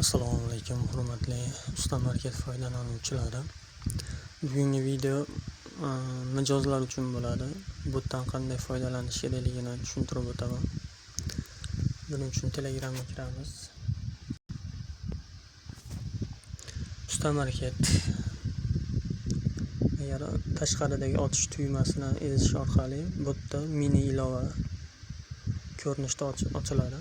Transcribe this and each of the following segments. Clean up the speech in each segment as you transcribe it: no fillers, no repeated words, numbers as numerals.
Assalomu alaykum hurmatli usta market foydalanuvchilari. Bugungi video mijozlar uchun bo'ladi. Botdan qanday foydalanish kerakligini tushuntirib o'taman. Buning uchun Telegramga kiramiz. Usta market agar tashqaridagi ochish tugmasini ezish orqali botda mini ilova ko'rinishda ochiladi.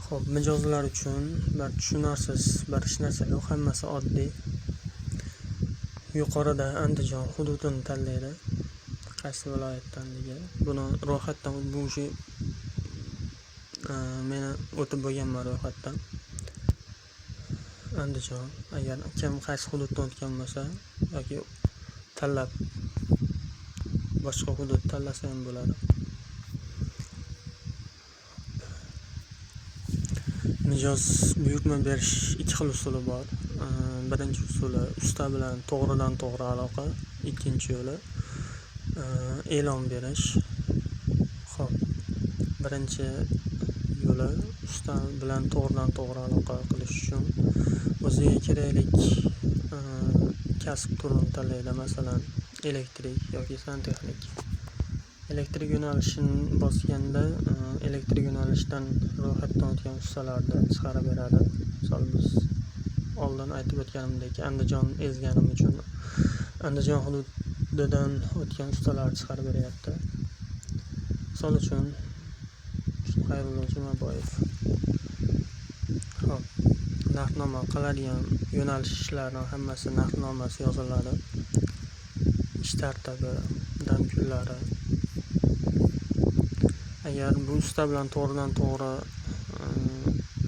Xo'p, mijozlar uchun bir tushunarsiz bir hech narsa yo'q, hammasi oddiy. Yuqorida Andijon hududini tanlaydi, qaysi viloyatdanligi. Buni ro'yxatdan meni o'tib bo'lganman ro'yxatdan. Andijon, agar kim qaysi hududdan o'tgan bo'lsa yoki tanlab boshqa hudud tanlasa ham bo'ladi. Mijoz buyurtma berish ikki xil usuli bor. Birinchi usuli usta bilan to'g'ridan to'g'ri aloqa, ikkinchi yo'li e'lon berish. Xo'p, birinchi yo'li usta bilan to'g'ridan to'g'ri aloqa qilish uchun o'ziga keraklik kasb turini tanlaydi, masalan elektrik yoki santexnik. Elektrik yo'nalishini bosganda elektrik yo'nalishdan ro'yxatdan o'tgan ustalarni chiqarib beradi. Misol biz oldin aytib o'tganimdek Andijon ezganim uchun Andijon hududidan o'tgan ustalar chiqarib beryapti. Misol uchun Xayrullo Jumaboyev. Xo'p, narxnoma qiladigan yo'nalishlarning hammasi narxnomasi yoziladi. Ish tartibi, dam kunlari. Agar bu usta bilan to'g'ridan to'g'ri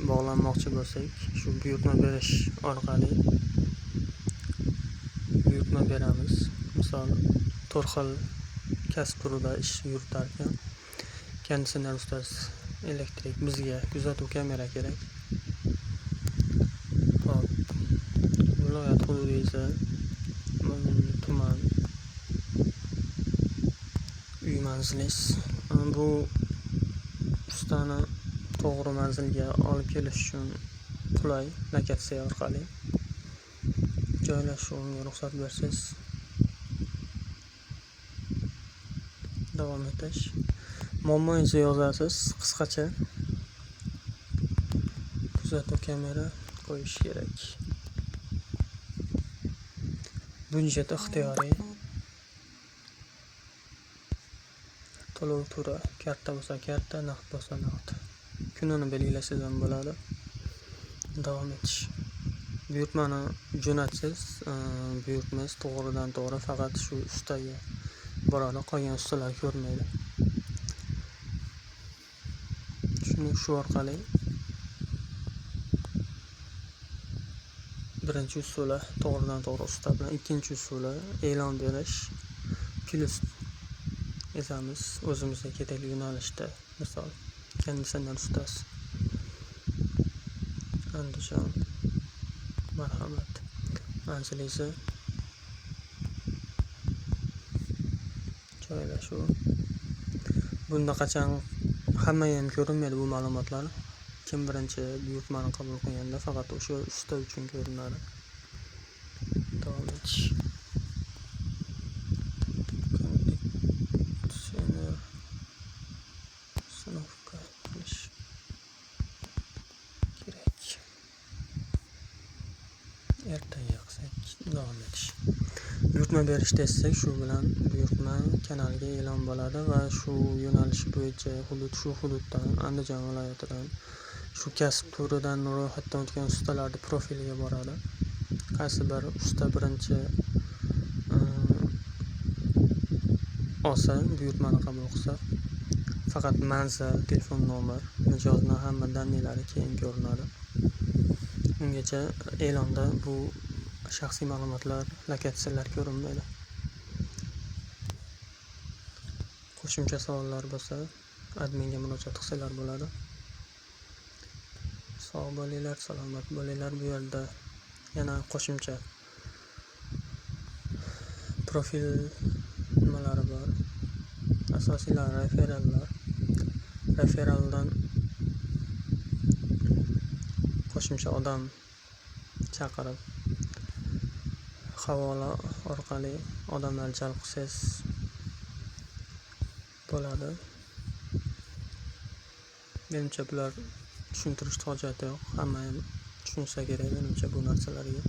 bog'lanmoqchi bo'lsak, shu buyurtma berish orqali buyurtma beramiz. Misol, 4 xil kasb turida ish yuritar ekan. Konditsioner ustasi, elektrik, bizga kuzatuv kamera kerak. Hop, viloyat hududi esa tuman, uy manziliz. Bu ustani to'g'ri manzilga olib kelish uchun qulay lokatsiya orqali joylashuvga ruxsat bersangiz davom etish. Muammoingizni yozasiz qisqacha. Kuzatuv kamera qo'yish kerak. Budjet ixtiyoriy. To'lov turi, karta bo'lsa karta, naqd bo'lsa naqd. Kunini belgilasangiz ham bo'ladi. Davom etish. Buyurtmani jo'natsiz, buyurtmangiz to'g'ridan to'g'ri faqat shu ustaga boradi, qolgan ustalar ko'rmaydi. Shu orqali birinchi usuli to'g'ridan to'g'ri usta bilan, ikkinchi usuli e'lon berish plus ezamiz o'zimizga kerakli yo'nalishda. Misol, konditsioner ustasi Andijon, marhamat, manzilingizni joylashuv. Bunda qachon hamma ham ko'rinmaydi bu ma'lumotlar. Kim birinchi buyurtmani qabul qilganda faqat o'sha usta uchun ko'rinadi. Davom etish. Ertaga qilsak davom etish. Buyurtma berishda esa shu bilan buyurtma kanalga e'lon bo'ladi va shu yo'nalish bo'yicha shu hududdan, Andijon viloyatidan, shu kasb turidan ro'yxatdan o'tgan ustalarning profiliga boradi. Qaysi bir usta birinchi olsa, buyurtmani qabul qilsa, faqat manzil, telefon nomer, mijozning hamma danliklari keyin ko'rinadi. Ungacha e'londa bu shaxsiy ma'lumotlar, lokatsiyalar ko'rinmaydi. Qo'shimcha savollar bo'lsa, adminga murojaat qilsalar bo'ladi. Sog' bo'linglar, salomat bo'linglar. Bu yerda yana qo'shimcha profil nimalari bor. Asosiylar referallar. Referaldan qo'shimcha odam chaqirib havola orqali odamlar jalb qilsangiz bo'ladi. Menimcha bular tushuntirishga hojati yo'q. Hamma ham tushunsa kerak menimcha bu narsalarga.